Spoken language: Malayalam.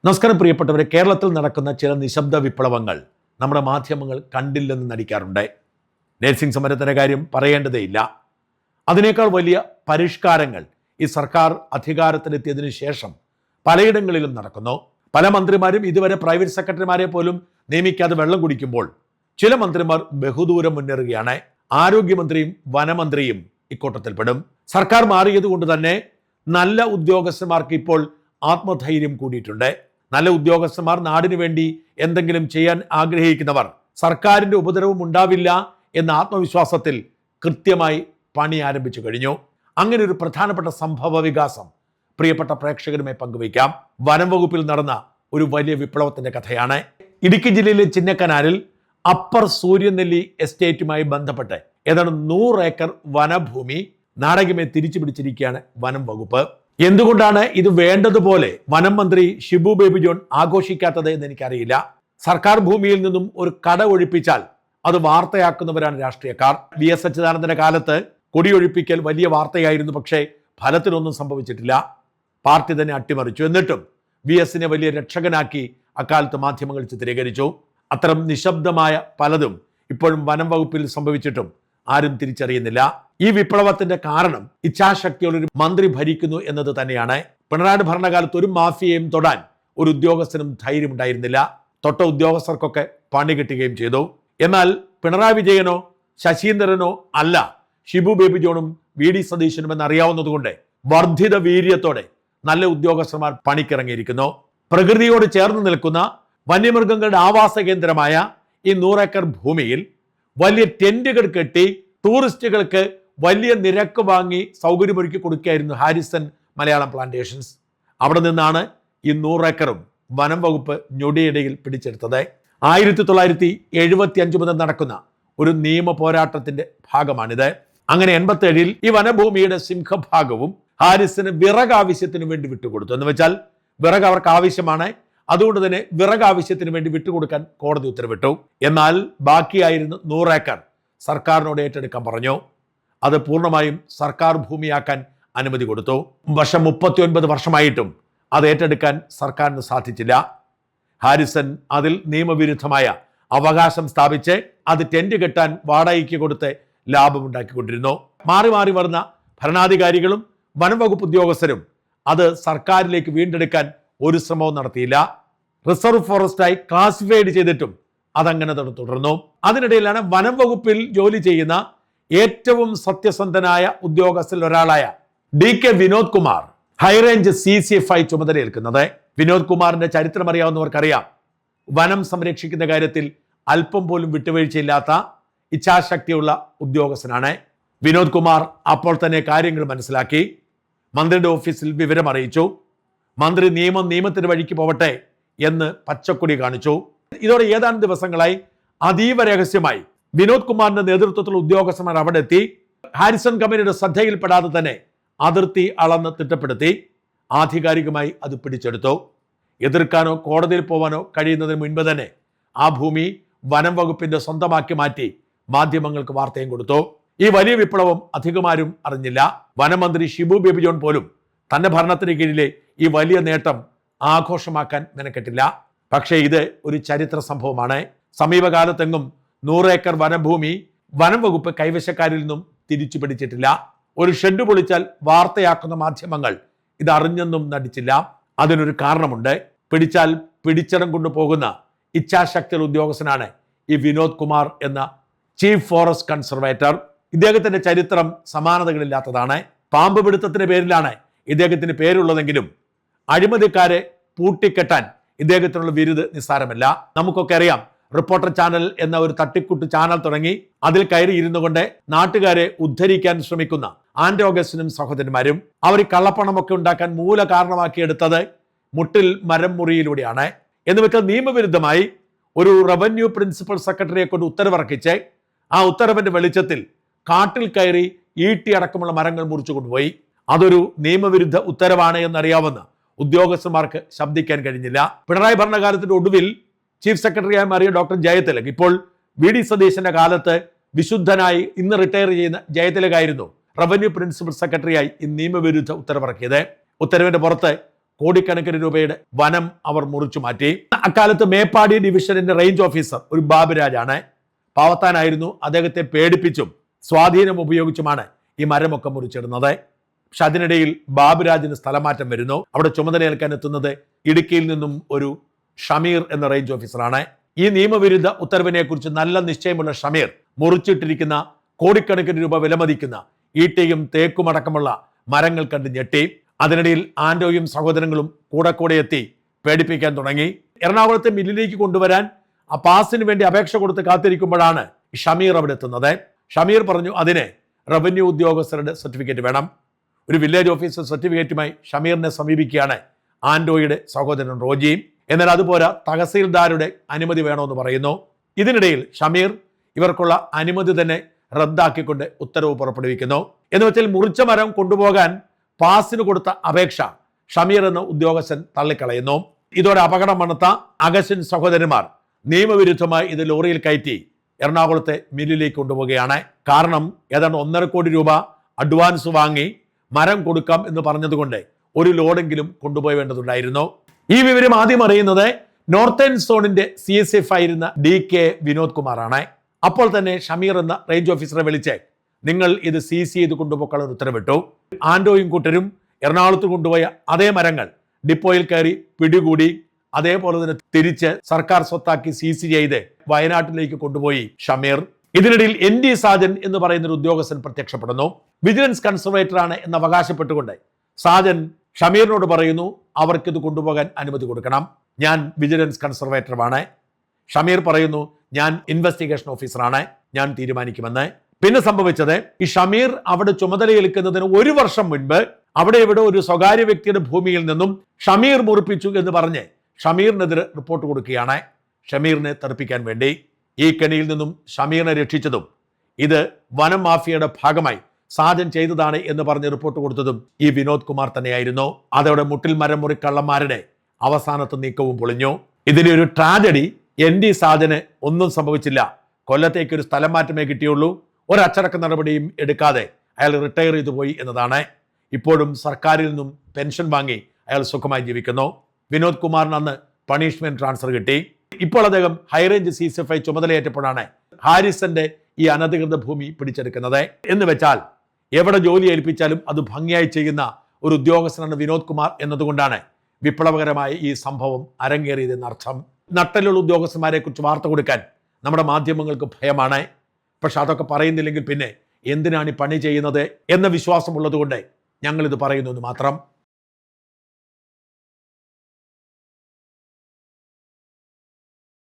നമസ്കാരം പ്രിയപ്പെട്ടവരെ, കേരളത്തിൽ നടക്കുന്ന ചില നിശബ്ദ വിപ്ലവങ്ങൾ നമ്മുടെ മാധ്യമങ്ങൾ കണ്ടില്ലെന്ന് നടിക്കാറുണ്ട്. നഴ്സിംഗ് സമരത്തിൻ്റെ കാര്യം പറയേണ്ടതേയില്ല. അതിനേക്കാൾ വലിയ പരിഷ്കാരങ്ങൾ ഈ സർക്കാർ അധികാരത്തിലെത്തിയതിനു ശേഷം പലയിടങ്ങളിലും നടക്കുന്നു. പല മന്ത്രിമാരും ഇതുവരെ പ്രൈവറ്റ് സെക്രട്ടറിമാരെ പോലും നിയമിക്കാതെ വെള്ളം കുടിക്കുമ്പോൾ ചില മന്ത്രിമാർ ബഹുദൂരം മുന്നേറുകയാണ്. ആരോഗ്യമന്ത്രിയും വനമന്ത്രിയും ഇക്കൂട്ടത്തിൽപ്പെടും. സർക്കാർ മാറിയതുകൊണ്ട് തന്നെ നല്ല ഉദ്യോഗസ്ഥന്മാർക്ക് ഇപ്പോൾ ആത്മധൈര്യം കൂടിയിട്ടുണ്ട്. നല്ല ഉദ്യോഗസ്ഥന്മാർ, നാടിനു വേണ്ടി എന്തെങ്കിലും ചെയ്യാൻ ആഗ്രഹിക്കുന്നവർ, സർക്കാരിൻ്റെ ഉപദ്രവം ഉണ്ടാവില്ല എന്ന ആത്മവിശ്വാസത്തിൽ കൃത്യമായി പണി ആരംഭിച്ചു കഴിഞ്ഞു. അങ്ങനെ ഒരു പ്രധാനപ്പെട്ട സംഭവ വികാസം പ്രിയപ്പെട്ട പ്രേക്ഷകരുമായി പങ്കുവയ്ക്കാം. വനം വകുപ്പിൽ നടന്ന ഒരു വലിയ വിപ്ലവത്തിന്റെ കഥയാണ്. ഇടുക്കി ജില്ലയിലെ ചിന്നക്കനാലിൽ അപ്പർ സൂര്യനെല്ലി എസ്റ്റേറ്റുമായി ബന്ധപ്പെട്ട് ഏതാണ്ട് 100 ഏക്കർ വനഭൂമി നാടകമേ തിരിച്ചു പിടിച്ചിരിക്കുകയാണ് വനം വകുപ്പ്. എന്തുകൊണ്ടാണ് ഇത് വേണ്ടതുപോലെ വനം മന്ത്രി ഷിബു ബേബി ജോൺ ആഘോഷിക്കാത്തത് എന്ന് എനിക്കറിയില്ല. സർക്കാർ ഭൂമിയിൽ നിന്നും ഒരു കട ഒഴിപ്പിച്ചാൽ അത് വാർത്തയാക്കുന്നവരാണ് രാഷ്ട്രീയക്കാർ. VS അച്യുതാനന്ദന്റെ കാലത്ത് കൊടിയൊഴിപ്പിക്കൽ വലിയ വാർത്തയായിരുന്നു. പക്ഷേ ഫലത്തിനൊന്നും സംഭവിച്ചിട്ടില്ല. പാർട്ടി തന്നെ അട്ടിമറിച്ചു. എന്നിട്ടും VSനെ വലിയ രക്ഷകനാക്കി അക്കാലത്ത് മാധ്യമങ്ങൾ ചിത്രീകരിച്ചു. അത്തരം നിശബ്ദമായ പലതും ഇപ്പോഴും വനം വകുപ്പിൽ സംഭവിച്ചിട്ടും ആരും തിരിച്ചറിയുന്നില്ല. ഈ വിപ്ലവത്തിന്റെ കാരണം ഇച്ഛാശക്തിയുള്ള ഒരു മന്ത്രി ഭരിക്കുന്നു എന്നത് തന്നെയാണ്. പിണറായി ഭരണകാലത്ത് ഒരു മാഫിയയും തൊടാൻ ഒരു ഉദ്യോഗസ്ഥനും ധൈര്യമുണ്ടായിരുന്നില്ല. തൊട്ട ഉദ്യോഗസ്ഥർക്കൊക്കെ പണി കിട്ടുകയും ചെയ്തു. എന്നാൽ പിണറായി വിജയനോ ശശീന്ദ്രനോ അല്ല ഷിബു ബേബി ജോണും VD സതീശനും എന്നറിയാവുന്നതുകൊണ്ട് വർദ്ധിത വീര്യത്തോടെ നല്ല ഉദ്യോഗസ്ഥന്മാർ പണിക്കിറങ്ങിയിരിക്കുന്നു. പ്രകൃതിയോട് ചേർന്ന് നിൽക്കുന്ന വന്യമൃഗങ്ങളുടെ ആവാസ കേന്ദ്രമായ ഈ 100 ഏക്കർ ഭൂമിയിൽ വലിയ ടെന്റുകൾ കെട്ടി ടൂറിസ്റ്റുകൾക്ക് വലിയ നിരക്ക് വാങ്ങി സൗകര്യമൊരുക്കി കൊടുക്കുകയായിരുന്നു ഹാരിസൺ മലയാളം പ്ലാന്റേഷൻസ്. അവിടെ നിന്നാണ് ഈ 100 ഏക്കറും വനം വകുപ്പ് ഞൊടിയിടയിൽ പിടിച്ചെടുത്തത്. 1975 മുതൽ നടക്കുന്ന ഒരു നിയമ പോരാട്ടത്തിന്റെ ഭാഗമാണിത്. അങ്ങനെ 87-ൽ ഈ വനഭൂമിയുടെ സിംഹഭാഗവും ഹാരിസന് വിറക് ആവശ്യത്തിന് വേണ്ടി വിട്ടുകൊടുത്തു. എന്ന് വെച്ചാൽ വിറക് അവർക്ക് ആവശ്യമാണ്. അതുകൊണ്ട് തന്നെ വിറക് ആവശ്യത്തിന് വേണ്ടി വിട്ടുകൊടുക്കാൻ കോടതി ഉത്തരവിട്ടു. എന്നാൽ ബാക്കിയായിരുന്ന 100 ഏക്കർ സർക്കാരിനോട് ഏറ്റെടുക്കാൻ പറഞ്ഞു. അത് പൂർണ്ണമായും സർക്കാർ ഭൂമിയാക്കാൻ അനുമതി കൊടുത്തു. വർഷം 39 വർഷമായിട്ടും അത് ഏറ്റെടുക്കാൻ സർക്കാരിന് സാധിച്ചില്ല. ഹാരിസൺ അതിൽ നിയമവിരുദ്ധമായ അവകാശം സ്ഥാപിച്ച് അത് ടെന്റ് കെട്ടാൻ വാടകയ്ക്ക് കൊടുത്ത് ലാഭമുണ്ടാക്കിക്കൊണ്ടിരുന്നു. മാറി മാറി വരുന്ന ഭരണാധികാരികളും വനം വകുപ്പ് ഉദ്യോഗസ്ഥരും അത് സർക്കാരിലേക്ക് വീണ്ടെടുക്കാൻ ഒരു ശ്രമവും നടത്തിയില്ല. റിസർവ് ഫോറസ്റ്റായി ക്ലാസിഫൈഡ് ചെയ്തിട്ടും അതങ്ങനെ തുടർന്നു. അതിനിടയിലാണ് വനം വകുപ്പിൽ ജോലി ചെയ്യുന്ന ഏറ്റവും സത്യസന്ധനായ ഉദ്യോഗസ്ഥരിൽ ഒരാളായ DK Vinod Kumar high range CCFI ചുമതലയേൽക്കുന്നത്. വിനോദ് കുമാറിന്റെ ചരിത്രം അറിയാവുന്നവർക്കറിയാം. വനം സംരക്ഷിക്കുന്ന കാര്യത്തിൽ അല്പം പോലും വിട്ടുവീഴ്ചയില്ലാത്ത ഇച്ഛാശക്തിയുള്ള ഉദ്യോഗസ്ഥനാണ്. വിനോദ് കുമാർ അപ്പോൾ തന്നെ കാര്യങ്ങൾ മനസ്സിലാക്കി. മന്ത്രിയുടെ ഓഫീസിൽ വിവരം അറിയിച്ചു. മന്ത്രി നിയമത്തിന് വഴിക്ക് പോവട്ടെ എന്ന് പച്ചക്കൊടി കാണിച്ചു. ഇതോടെ ഏതാനും ദിവസങ്ങളായി അതീവ രഹസ്യമായി വിനോദ് കുമാറിന്റെ നേതൃത്വത്തിലുള്ള ഉദ്യോഗസ്ഥന്മാർ അവിടെ എത്തി. ഹാരിസൺ കമ്പനിയുടെ ശ്രദ്ധയിൽപ്പെടാതെ തന്നെ അതിർത്തി അളന്ന് തിട്ടപ്പെടുത്തി. ആധികാരികമായി അത് പിടിച്ചെടുത്തു. എതിർക്കാനോ കോടതിയിൽ പോവാനോ കഴിയുന്നതിന് മുൻപ് തന്നെ ആ ഭൂമി വനം വകുപ്പിന്റെ സ്വന്തമാക്കി മാറ്റി മാധ്യമങ്ങൾക്ക് വാർത്തയും കൊടുത്തു. ഈ വലിയ വിപ്ലവം അധികമാരും അറിഞ്ഞില്ല. വനമന്ത്രി ഷിബു ബേബി ജോൺ പോലും തന്റെ ഭരണത്തിന് കീഴിലെ ഈ വലിയ നേട്ടം ആഘോഷമാക്കാൻ മെനക്കെട്ടില്ല. പക്ഷേ ഇത് ഒരു ചരിത്ര സംഭവമാണ്. സമീപകാലത്തെങ്ങും 100 ഏക്കർ വനഭൂമി വനം വകുപ്പ് കൈവശക്കാരിൽ നിന്നും തിരിച്ചു പിടിച്ചിട്ടില്ല. ഒരു ഷെഡ് പൊളിച്ചാൽ വാർത്തയാക്കുന്ന മാധ്യമങ്ങൾ ഇത് അറിഞ്ഞെന്നും നടിച്ചില്ല. അതിനൊരു കാരണമുണ്ട്. പിടിച്ചാൽ പിടിച്ചടം കൊണ്ടുപോകുന്ന ഇച്ഛാശക്തിയുള്ള ഉദ്യോഗസ്ഥനാണ് ഈ വിനോദ് കുമാർ എന്ന ചീഫ് ഫോറസ്റ്റ് കൺസർവേറ്റർ. ഇദ്ദേഹത്തിന്റെ ചരിത്രം സമാനതകളില്ലാത്തതാണ്. പാമ്പ് പിടുത്തത്തിന്റെ പേരിലാണ് ഇദ്ദേഹത്തിന് പേരുള്ളതെങ്കിലും അഴിമതിക്കാരെ പൂട്ടിക്കെട്ടാൻ ഇദ്ദേഹത്തിനുള്ള ബിരുദ് നിസ്സാരമല്ല. നമുക്കൊക്കെ അറിയാം, റിപ്പോർട്ടർ ചാനൽ എന്ന ഒരു തട്ടിക്കൂട്ട് ചാനൽ തുടങ്ങി അതിൽ കയറി ഇരുന്നു കൊണ്ട് നാട്ടുകാരെ ഉദ്ധരിക്കാൻ ശ്രമിക്കുന്ന ആൻഡ് ഓഗസ്റ്റിനും സഹോദരന്മാരും അവർ ഈ കള്ളപ്പണമൊക്കെ ഉണ്ടാക്കാൻ മൂല കാരണമാക്കിയെടുത്തത് മുട്ടിൽ മരം മുറിയിലൂടെയാണ്. എന്ന് വെച്ചാൽ നിയമവിരുദ്ധമായി ഒരു റവന്യൂ പ്രിൻസിപ്പൽ സെക്രട്ടറിയെ കൊണ്ട് ഉത്തരവിറക്കിച്ച് ആ ഉത്തരവിന്റെ വെളിച്ചത്തിൽ കാട്ടിൽ കയറി ഈട്ടി അടക്കമുള്ള മരങ്ങൾ മുറിച്ചു കൊണ്ടുപോയി. അതൊരു നിയമവിരുദ്ധ ഉത്തരവാണ് എന്നറിയാവുന്ന ഉദ്യോഗസ്ഥന്മാർക്ക് ശബ്ദിക്കാൻ കഴിഞ്ഞില്ല. പിണറായി ഭരണകാലത്തിന്റെ ഒടുവിൽ ചീഫ് സെക്രട്ടറിയായി മാറിയ ഡോക്ടർ ജയതിലക് ഇപ്പോൾ VD സതീശന്റെ കാലത്ത് വിശുദ്ധനായി ഇന്ന് റിട്ടയർ ചെയ്യുന്ന ജയതിലകായിരുന്നു റവന്യൂ പ്രിൻസിപ്പൽ സെക്രട്ടറിയായി ഈ നിയമവിരുദ്ധ ഉത്തരവിറക്കിയത്. ഉത്തരവിന്റെ പുറത്ത് കോടിക്കണക്കിന് രൂപയുടെ വനം അവർ മുറിച്ചു മാറ്റി. അക്കാലത്ത് മേപ്പാടി ഡിവിഷനിന്റെ റേഞ്ച് ഓഫീസർ ഒരു ബാബുരാജാണ്. പാവത്താനായിരുന്നു. അദ്ദേഹത്തെ പേടിപ്പിച്ചും സ്വാധീനം ഉപയോഗിച്ചുമാണ് ഈ മരമൊക്കെ മുറിച്ചിടുന്നത്. പക്ഷെ അതിനിടയിൽ ബാബുരാജിന് സ്ഥലമാറ്റം വരുന്നു. അവിടെ ചുമതലയേൽക്കാൻ എത്തുന്നത് ഇടുക്കിയിൽ നിന്നും ഒരു ഷമീർ എന്ന റേഞ്ച് ഓഫീസറാണ്. ഈ നിയമവിരുദ്ധ ഉത്തരവിനെ കുറിച്ച് നല്ല നിശ്ചയമുള്ള ഷമീർ മുറിച്ചിട്ടിരിക്കുന്ന കോടിക്കണക്കിന് രൂപ വിലമതിക്കുന്ന ഈട്ടയും തേക്കും അടക്കമുള്ള മരങ്ങൾ കണ്ട് ഞെട്ടി. അതിനിടയിൽ ആന്റോയും സഹോദരങ്ങളും കൂടെ എത്തി പേടിപ്പിക്കാൻ തുടങ്ങി. എറണാകുളത്തെ മില്ലിലേക്ക് കൊണ്ടുവരാൻ ആ പാസിന് വേണ്ടി അപേക്ഷ കൊടുത്ത് കാത്തിരിക്കുമ്പോഴാണ് ഷമീർ അവിടെ എത്തുന്നത്. ഷമീർ പറഞ്ഞു അതിന് റവന്യൂ ഉദ്യോഗസ്ഥരുടെ സർട്ടിഫിക്കറ്റ് വേണം. ഒരു വില്ലേജ് ഓഫീസർ സർട്ടിഫിക്കറ്റുമായി ഷമീറിനെ സമീപിക്കുകയാണ് ആന്റോയുടെ സഹോദരൻ റോജിയും. എന്നാൽ അതുപോരാ, തഹസീൽദാരുടെ അനുമതി വേണമെന്ന് പറയുന്നു. ഇതിനിടയിൽ ഷമീർ ഇവർക്കുള്ള അനുമതി തന്നെ റദ്ദാക്കിക്കൊണ്ട് ഉത്തരവ് പുറപ്പെടുവിക്കുന്നു. എന്ന് വെച്ചാൽ മുറിച്ച മരം കൊണ്ടുപോകാൻ പാസിന് കൊടുത്ത അപേക്ഷ ഷമീർ എന്ന ഉദ്യോഗസ്ഥൻ തള്ളിക്കളയുന്നു. ഇതോടെ അപകടം മണത്ത അഗസ്റ്റിൻ സഹോദരന്മാർ നിയമവിരുദ്ധമായി ഇത് ലോറിയിൽ കയറ്റി എറണാകുളത്തെ മില്ലിലേക്ക് കൊണ്ടുപോവുകയാണ്. കാരണം ഏതാണ്ട് 1.5 കോടി രൂപ അഡ്വാൻസ് വാങ്ങി മരം കൊടുക്കാം എന്ന് പറഞ്ഞതുകൊണ്ട് ഒരു ലോഡെങ്കിലും കൊണ്ടുപോവേണ്ടതുണ്ടായിരുന്നു. ഈ വിവരം ആദ്യം അറിയുന്നത് നോർത്തേൺ സോണിന്റെ CSF ആയിരുന്ന DK വിനോദ് കുമാറാണ്. അപ്പോൾ തന്നെ ഷമീർ എന്ന റേഞ്ച് ഓഫീസറെ വിളിച്ച് നിങ്ങൾ ഇത് CC ചെയ്ത് കൊണ്ടുപോക്കാൻ ഉത്തരവിട്ടു. ആന്റോയും കൂട്ടരും എറണാകുളത്ത് കൊണ്ടുപോയ അതേ മരങ്ങൾ ഡിപ്പോയിൽ കയറി പിടികൂടി അതേപോലെ തന്നെ തിരിച്ച് സർക്കാർ സ്വത്താക്കി CC ചെയ്ത് വയനാട്ടിലേക്ക് കൊണ്ടുപോയി ഷമീർ. ഇതിനിടയിൽ ND സാജൻ എന്ന് പറയുന്ന ഒരു ഉദ്യോഗസ്ഥൻ പ്രത്യക്ഷപ്പെടുന്നു. വിജിലൻസ് കൺസർവേറ്റർ ആണ് എന്ന് അവകാശപ്പെട്ടുകൊണ്ട് സാജൻ ഷമീറിനോട് പറയുന്നു അവർക്കിത് കൊണ്ടുപോകാൻ അനുമതി കൊടുക്കണം. ഞാൻ വിജിലൻസ് കൺസർവേറ്ററാണ്. ഷമീർ പറയുന്നു ഞാൻ ഇൻവെസ്റ്റിഗേഷൻ ഓഫീസറാണ്, ഞാൻ തീരുമാനിക്കുമെന്ന്. പിന്നെ സംഭവിച്ചത് ഈ ഷമീർ അവിടെ ചുമതലയേൽക്കുന്നതിന് 1 വർഷം മുൻപ് അവിടെ ഇവിടെ ഒരു സ്വകാര്യ വ്യക്തിയുടെ ഭൂമിയിൽ നിന്നും ഷമീർ മുറിപ്പിച്ചു എന്ന് പറഞ്ഞ് ഷമീറിനെതിരെ റിപ്പോർട്ട് കൊടുക്കുകയാണ്. ഷമീറിനെ തെറിപ്പിക്കാൻ വേണ്ടി ഈ കെണിയിൽ നിന്നും ഷമീറിനെ രക്ഷിച്ചതും ഇത് വനം മാഫിയയുടെ ഭാഗമായി സാജൻ ചെയ്തതാണ് എന്ന് പറഞ്ഞ് റിപ്പോർട്ട് കൊടുത്തതും ഈ വിനോദ് കുമാർ തന്നെയായിരുന്നു. അതോടെ മുട്ടിൽ മരം മുറി കള്ളന്മാരുടെ അവസാനത്തെ നീക്കവും പൊളിഞ്ഞു. ഇതിന്റെ ഒരു ട്രാജഡി ND സാജന് ഒന്നും സംഭവിച്ചില്ല. കൊല്ലത്തേക്ക് ഒരു സ്ഥലം മാറ്റമേ കിട്ടിയുള്ളൂ. ഒരച്ചടക്ക നടപടിയും എടുക്കാതെ അയാൾ റിട്ടയർ ചെയ്തു പോയി എന്നതാണ്. ഇപ്പോഴും സർക്കാരിൽ നിന്നും പെൻഷൻ വാങ്ങി അയാൾ സുഖമായി ജീവിക്കുന്നു. വിനോദ് കുമാറിന് അന്ന് പണിഷ്മെന്റ് ട്രാൻസ്ഫർ കിട്ടി. ഇപ്പോൾ അദ്ദേഹം ഹൈറേഞ്ച് CSFI ചുമതലയേറ്റപ്പോഴാണ് ഹാരിസന്റെ ഈ അനധികൃത ഭൂമി പിടിച്ചെടുക്കുന്നത്. എന്ന് വെച്ചാൽ എവിടെ ജോലി ഏൽപ്പിച്ചാലും അത് ഭംഗിയായി ചെയ്യുന്ന ഒരു ഉദ്യോഗസ്ഥനാണ് വിനോദ് കുമാർ എന്നതുകൊണ്ടാണ് വിപ്ലവകരമായ ഈ സംഭവം അരങ്ങേറിയതെന്നർത്ഥം. നട്ടലുള്ള ഉദ്യോഗസ്ഥന്മാരെ കുറിച്ച് വാർത്ത കൊടുക്കാൻ നമ്മുടെ മാധ്യമങ്ങൾക്ക് ഭയമാണ്. പക്ഷെ അതൊക്കെ പറയുന്നില്ലെങ്കിൽ പിന്നെ എന്തിനാണ് ഈ പണി ചെയ്യുന്നത് എന്ന വിശ്വാസമുള്ളത് കൊണ്ട് ഞങ്ങളിത് പറയുന്നു എന്ന് മാത്രം.